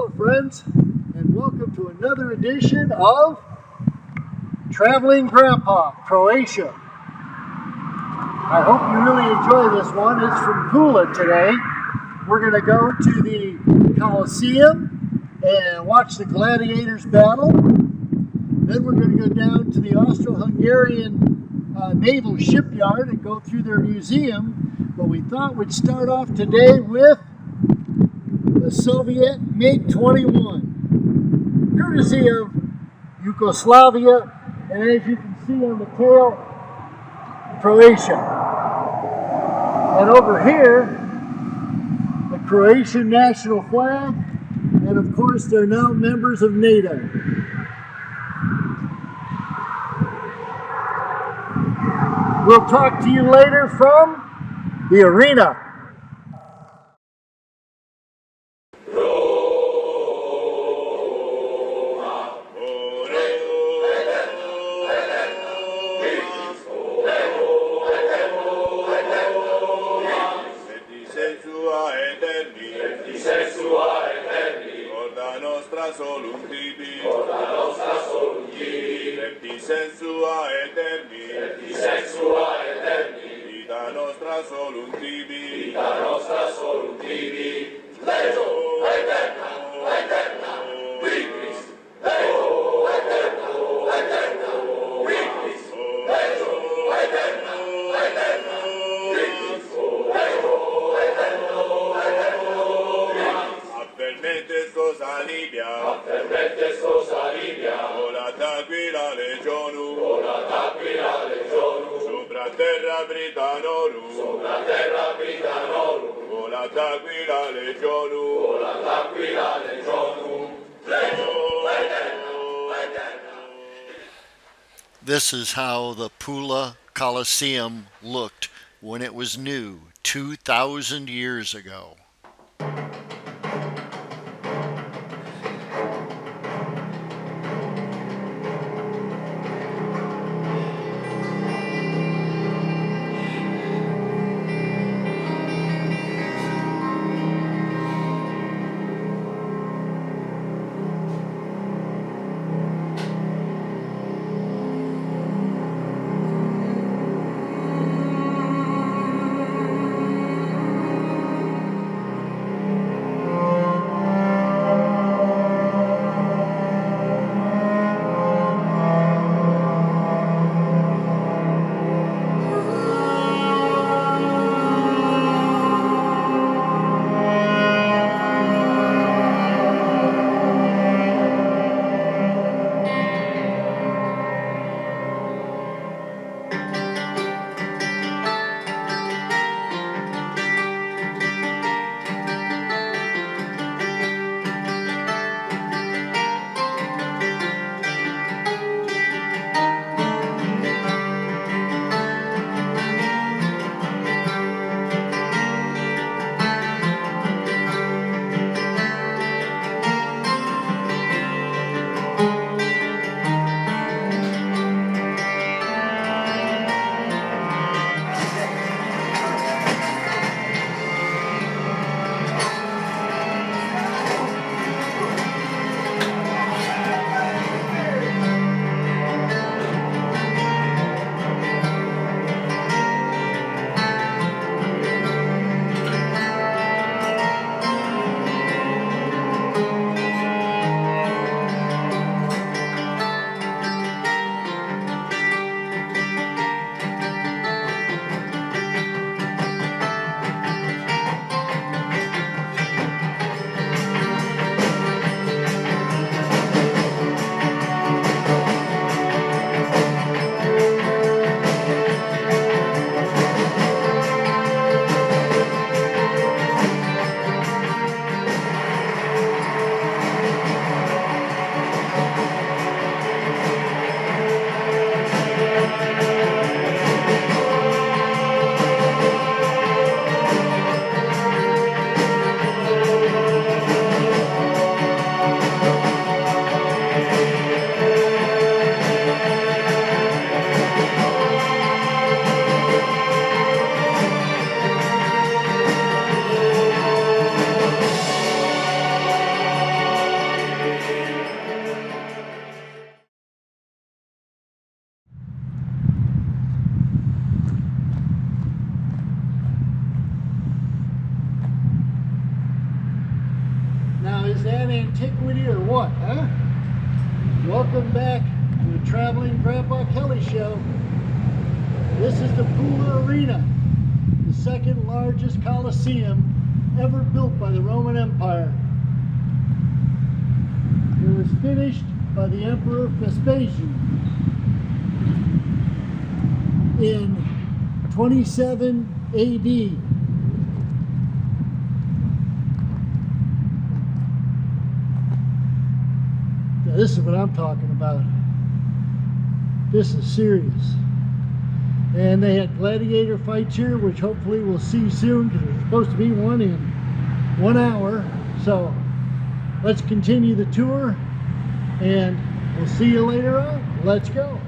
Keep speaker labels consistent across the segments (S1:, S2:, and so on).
S1: Hello friends, and welcome to another edition of Traveling Grandpa, Croatia. I hope you really enjoy this one. It's from Pula today. We're going to go to the Colosseum and watch the gladiators battle. Then we're going to go down to the Austro-Hungarian naval shipyard and go through their museum. But we thought we'd start off today with the Soviet MiG-21, courtesy of Yugoslavia, and as you can see on the tail, Croatia. And over here, the Croatian national flag, and of course they're now members of NATO. We'll talk to you later from the arena. This is how the Pula Colosseum looked when it was new 2,000 years ago. that antiquity or what, huh? Welcome back to the Traveling Grandpa Kelly Show. This is the Pula Arena, the second largest coliseum ever built by the Roman Empire. It was finished by the Emperor Vespasian in 27 AD. Now, this is what I'm talking about. This is serious. And they had gladiator fights here, which hopefully we'll see soon, because there's supposed to be one in 1 hour. So let's continue the tour, and we'll see you later on. Let's go.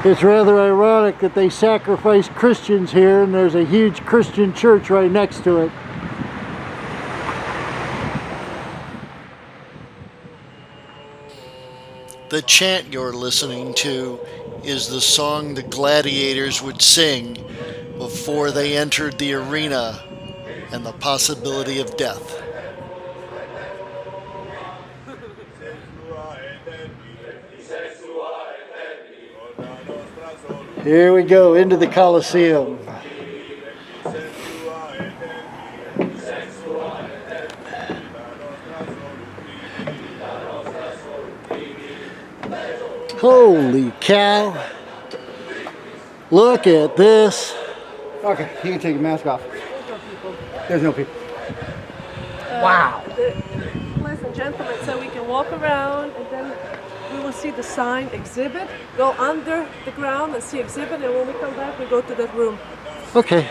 S1: It's rather ironic that they sacrifice Christians here, and there's a huge Christian church right next to it. The chant you're listening to is the song the gladiators would sing before they entered the arena and the possibility of death. Here we go into the Colosseum. Holy cow. Look at this.
S2: Okay, you can take your mask off. There's no people.
S1: Wow.
S3: Ladies and gentlemen, so we can walk around and then we will see the sign exhibit, go under the ground and see exhibit, and when we come back we go to that room.
S1: Okay.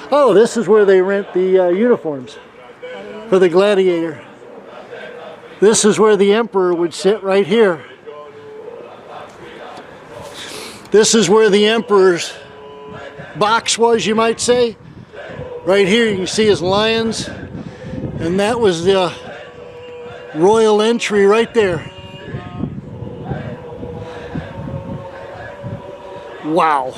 S1: Oh, this is where they rent the uniforms for the gladiator. This is where the emperor would sit, right here. This is where the emperor's box was, you might say. Right here you can see his lions, and that was the royal entry right there. Wow.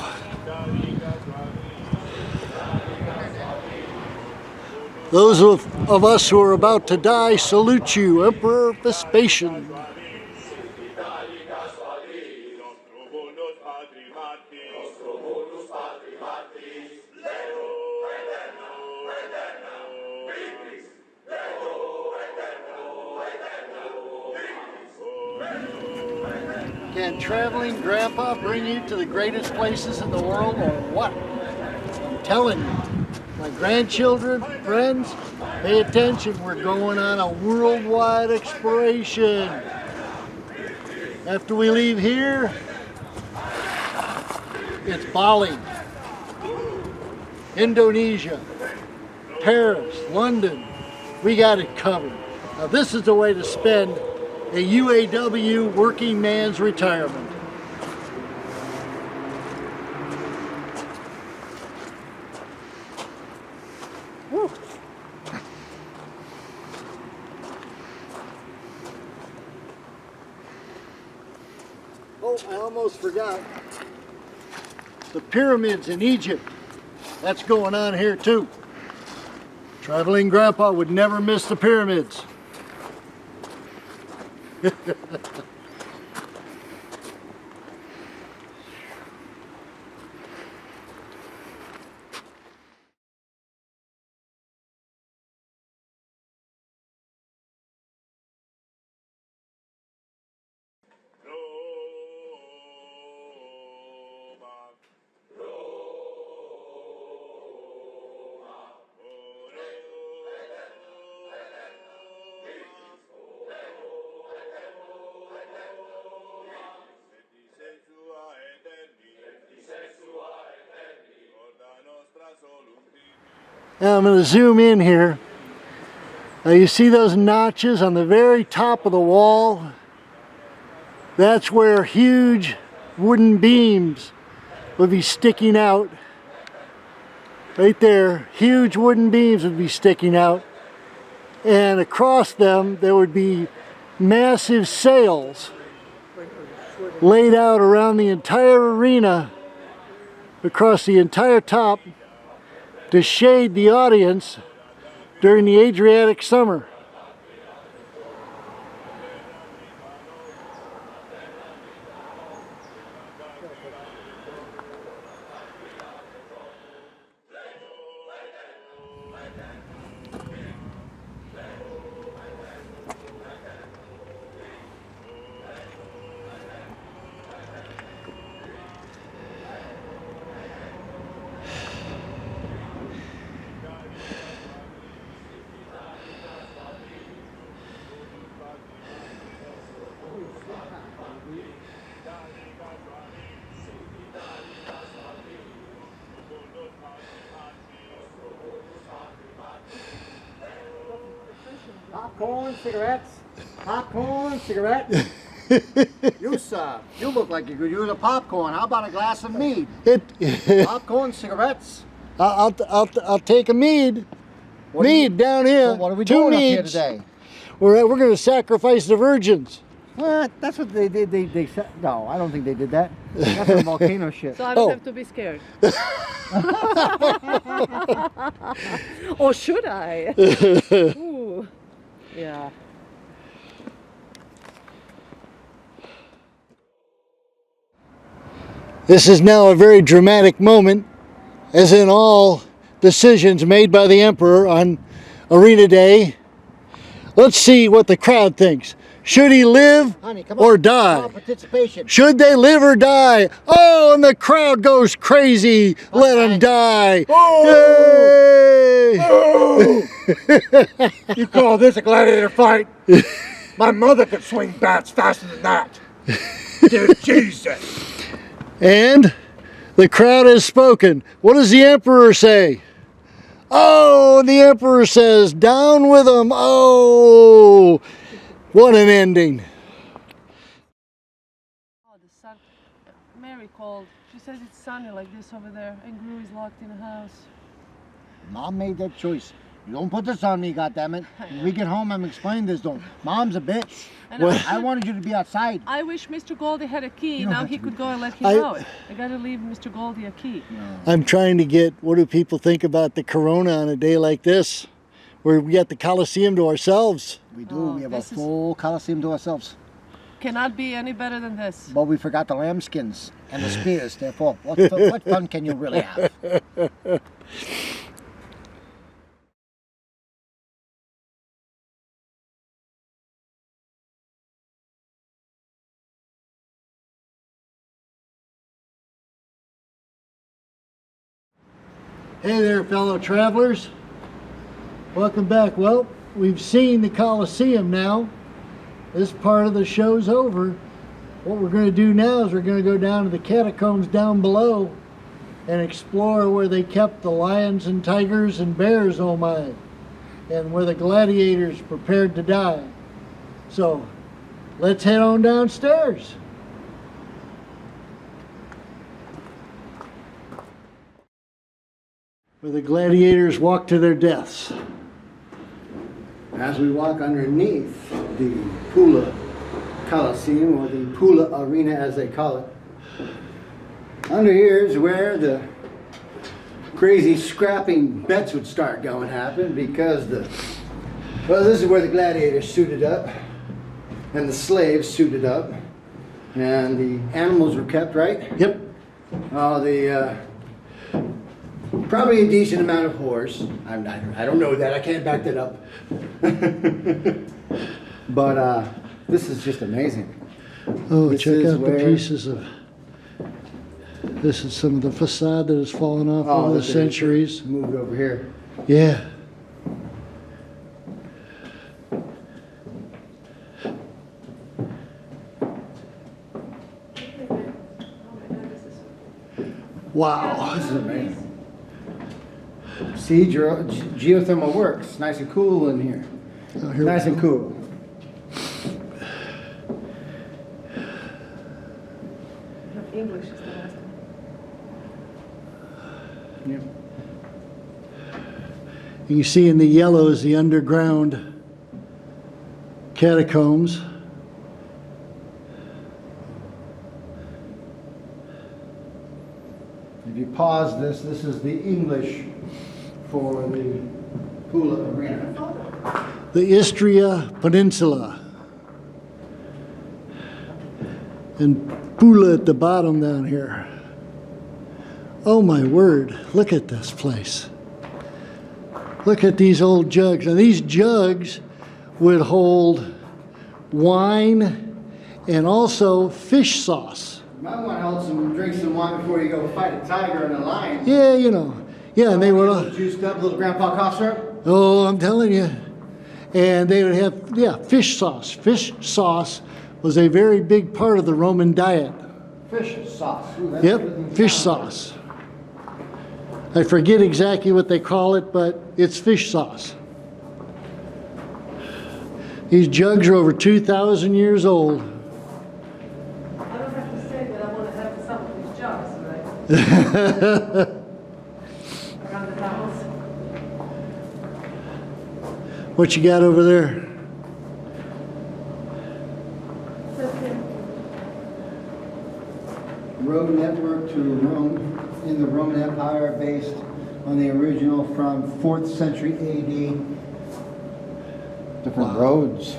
S1: Those of us who are about to die salute you, Emperor Vespasian. Can traveling grandpa bring you to the greatest places in the world, or what? I'm telling you, my grandchildren, friends, pay attention. We're going on a worldwide exploration. After we leave here, it's Bali, Indonesia, Paris, London. We got it covered. Now this is the way to spend a UAW working man's retirement. Woo. Oh, I almost forgot. The pyramids in Egypt. That's going on here too. Traveling grandpa would never miss the pyramids. Now I'm going to zoom in here. Now you see those notches on the very top of the wall? That's where huge wooden beams would be sticking out right there, huge wooden beams would be sticking out, and across them there would be massive sails laid out around the entire arena, across the entire top, to shade the audience during the Adriatic summer.
S2: Popcorn, cigarettes. Popcorn, cigarette. You look like you could use a popcorn. How about a glass of mead? Popcorn, cigarettes.
S1: I'll take a mead. Mead down here.
S2: So what are we
S1: Two
S2: doing up here
S1: meads.
S2: today?
S1: We're going to sacrifice the virgins.
S2: What? That's what they did. They said. No, I don't think they did that. That's some volcano shit.
S3: So I don't have to be scared. Or should I? Ooh. Yeah.
S1: This is now a very dramatic moment, as in all decisions made by the Emperor on Arena Day. Let's see what the crowd thinks. Should he live
S2: Honey, come
S1: or
S2: on.
S1: die?
S2: Come on, participation.
S1: Should they live or die? Oh, and the crowd goes crazy. Let them die. Yay!
S4: You call this a gladiator fight? My mother could swing bats faster than that. Dear Jesus.
S1: And the crowd has spoken. What does the Emperor say? Oh, and the Emperor says, down with them. Oh, what an ending.
S3: Oh, the sun. Mary called. She says it's sunny like this over there, and Gru is locked in the house.
S2: Mom made that choice. You don't put this on me, goddammit. When we get home, I'm explaining this to him. Mom's a bitch.
S3: And
S2: I wanted you to be outside.
S3: I wish Mr. Goldie had a key.
S2: You don't
S3: Now
S2: have
S3: he
S2: to
S3: could
S2: be-
S3: go and let him out. I gotta leave Mr. Goldie a key.
S1: I'm trying to get, what do people think about the corona on a day like this, where we got the Coliseum to ourselves?
S2: We do.
S3: Oh,
S2: We have a
S3: this is-
S2: full Coliseum to ourselves.
S3: Cannot be any better than this.
S2: But we forgot the lambskins and the spears. Therefore, what fun can you really have?
S1: Hey there, fellow travelers. Welcome back. Well, we've seen the Coliseum now. This part of the show's over. What we're going to do now is we're going to go down to the catacombs down below and explore where they kept the lions and tigers and bears, oh my, and where the gladiators prepared to die. So, let's head on downstairs. Where the gladiators walk to their deaths.
S2: As we walk underneath the Pula Coliseum, or the Pula Arena as they call it, under here is where the crazy scrapping bets would start going happen, because well, this is where the gladiators suited up and the slaves suited up and the animals were kept, right?
S1: Yep.
S2: Probably a decent amount of horse. I don't know that. I can't back that up. But this is just amazing.
S1: Oh,
S2: This
S1: check
S2: is
S1: out the
S2: where-
S1: pieces of. This is some of the facade that has fallen off over the
S2: look at it.
S1: centuries.
S2: Moved over here.
S1: Yeah. Wow.
S2: This is amazing. See, geothermal works. Nice and cool in here.
S1: Oh, here we
S2: Nice and
S1: go.
S2: cool.
S3: English is the last one.
S2: Yeah. You can see in the yellow is the underground catacombs. If you pause this is the English for the Pula Arena. The Istria Peninsula. And Pula at the bottom down here. Oh my word, look at this place. Look at these old jugs. Now these jugs would hold wine and also fish sauce. You might want to drink some wine before you go fight a tiger and a lion. Yeah, you know. Yeah, and they were all
S1: juiced up, little grandpa cough syrup.
S2: Oh, I'm telling you. And they would have, yeah, fish sauce. Fish sauce was a very big part of the Roman diet.
S1: Fish sauce. Ooh,
S2: Yep, fish sauce. I forget exactly what they call it, but it's fish sauce. These jugs are over 2,000 years old.
S3: I don't have to say that I want to have some of these jugs, right? Around the house.
S2: What you got over there? Road network to Rome in the Roman Empire, based on the original from 4th century AD.
S1: Different roads.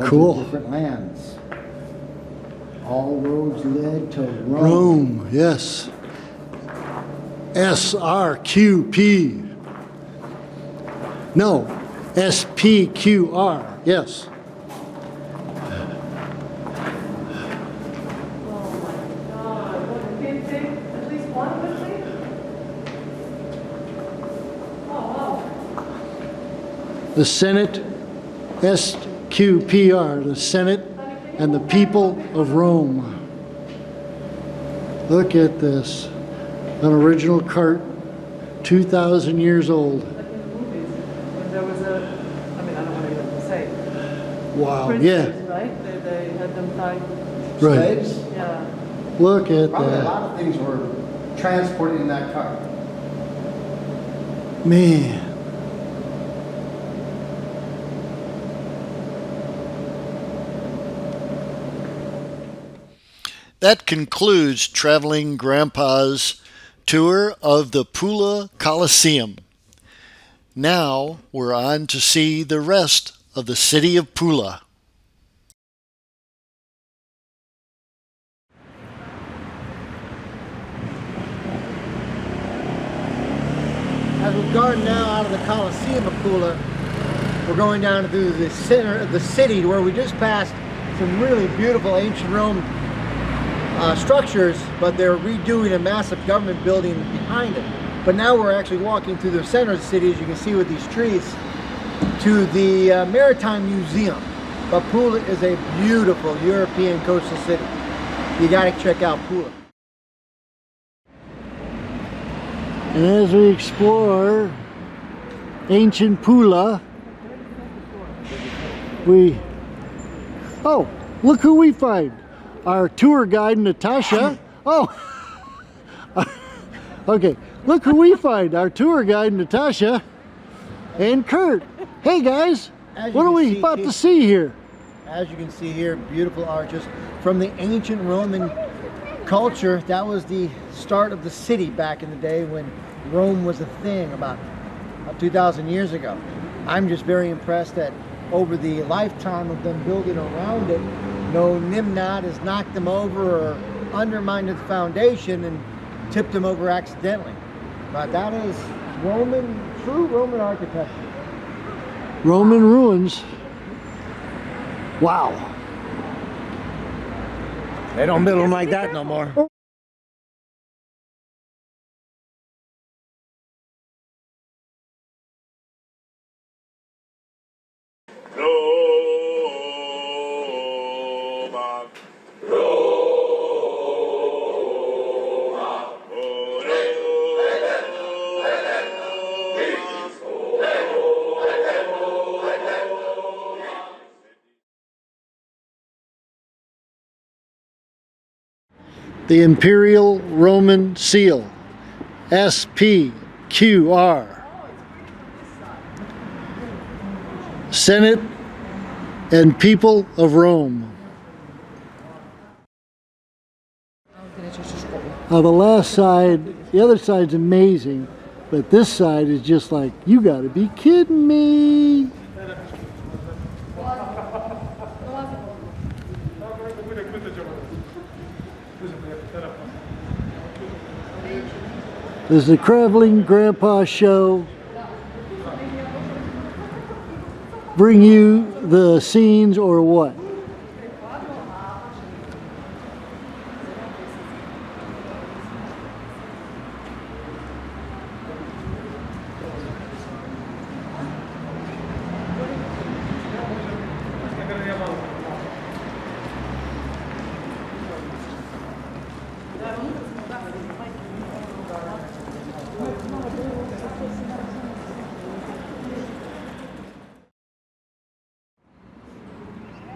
S2: Cool.
S1: Different lands.
S2: All roads led to Rome. Rome, yes. SRQP. No, SPQR, yes. The Senate, SQPR, the Senate and the people of Rome. Look at this. An original cart, 2,000 years old.
S3: Like in the movies, when there was I don't want to even say.
S2: Wow,
S3: Princes,
S2: yeah.
S3: right? They had them tied.
S2: Right.
S1: Slaves?
S3: Yeah.
S2: Look at
S1: Probably a
S2: that.
S1: lot of things were transported in that car.
S2: Man. That concludes Traveling Grandpa's tour of the Pula Coliseum. Now we're on to see the rest of the city of Pula.
S1: As we've gone now out of the Coliseum of Pula, we're going down through the center of the city to where we just passed some really beautiful ancient Rome structures, but they're redoing a massive government building behind it. But now we're actually walking through the center of the city, as you can see with these trees, to the Maritime Museum. But Pula is a beautiful European coastal city. You gotta check out Pula.
S2: And as we explore ancient Pula, oh, look who we find. Our tour guide, Natasha. Oh, okay. Look who we find. Our tour guide, Natasha, and Kurt. Hey guys, what are we about to see here?
S1: As you can see here, beautiful arches from the ancient Roman culture. That was the start of the city back in the day when Rome was a thing about 2,000 years ago. I'm just very impressed that over the lifetime of them building around it, no Nimrod has knocked them over or undermined the foundation and tipped them over accidentally. But that is true Roman architecture.
S2: Roman ruins. Wow.
S1: They don't build them like that no more.
S2: The Imperial Roman Seal, SPQR.
S1: Senate, and people of Rome. Now the last side, the other side's amazing, but this side is just like, you gotta be kidding me. This is the Traveling Grandpa Show. Bring you the scenes or what?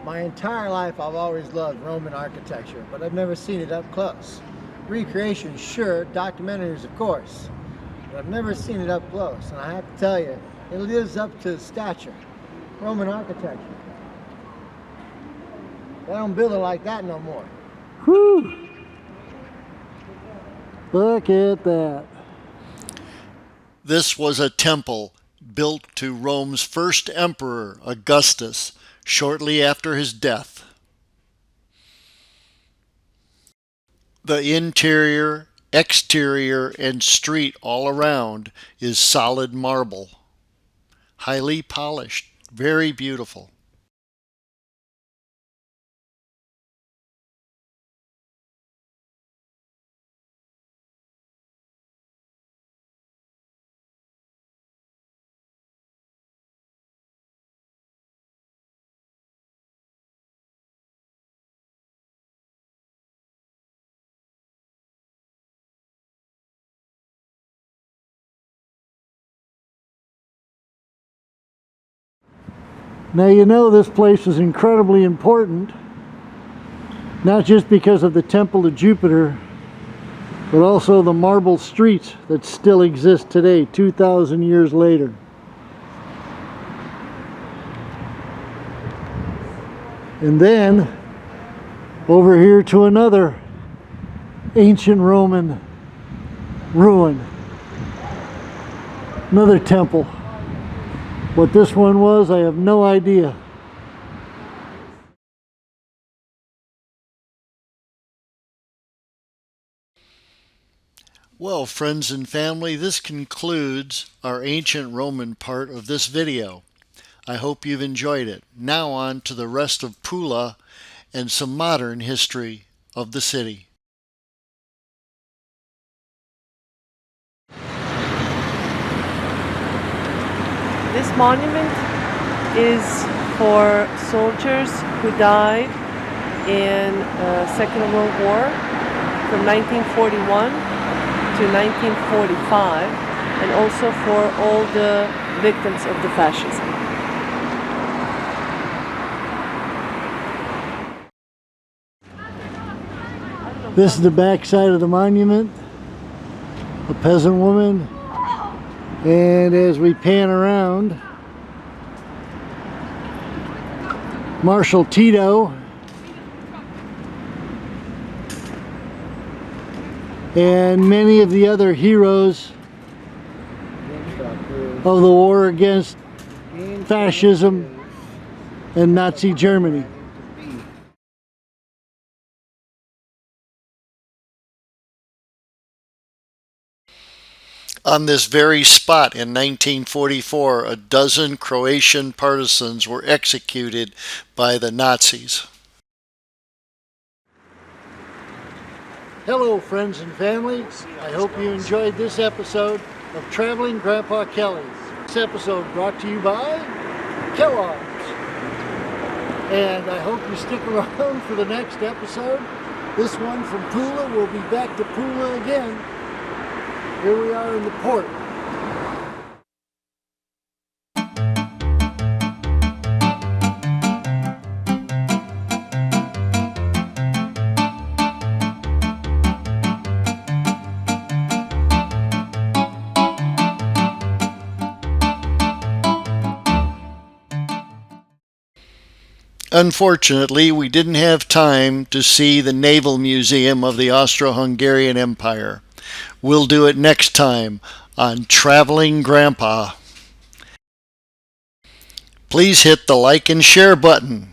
S2: My entire life I've always loved Roman architecture, but I've never seen it up close. Recreation, sure, documentaries of course, but I've never seen it up close, and I have to tell you, it lives up to the stature. Roman architecture. They don't build it like that no more.
S1: Whew! Look at that.
S5: This was a temple built to Rome's first emperor, Augustus, shortly after his death. The interior, exterior, and street all around is solid marble, highly polished, very beautiful.
S1: Now you know this place is incredibly important, not just because of the Temple of Jupiter, but also the marble streets that still exist today, 2,000 years later. And then, over here to another ancient Roman ruin, another temple. What this one was, I have no idea.
S5: Well, friends and family, this concludes our ancient Roman part of this video. I hope you've enjoyed it. Now on to the rest of Pula and some modern history of the city.
S3: This monument is for soldiers who died in Second World War from 1941 to 1945, and also for all the victims of the fascism.
S1: This is the back side of the monument, a peasant woman. And as we pan around, Marshal Tito and many of the other heroes of the war against fascism and Nazi Germany.
S5: On this very spot in 1944, a dozen Croatian partisans were executed by the Nazis.
S1: Hello friends and family, I hope you enjoyed this episode of Traveling Grandpa Kelly. This episode brought to you by Kellogg's. And I hope you stick around for the next episode. This one from Pula, we'll be back to Pula again. Here we are in the port.
S5: Unfortunately, we didn't have time to see the Naval Museum of the Austro-Hungarian Empire. We'll do it next time on Traveling Grandpa. Please hit the like and share button.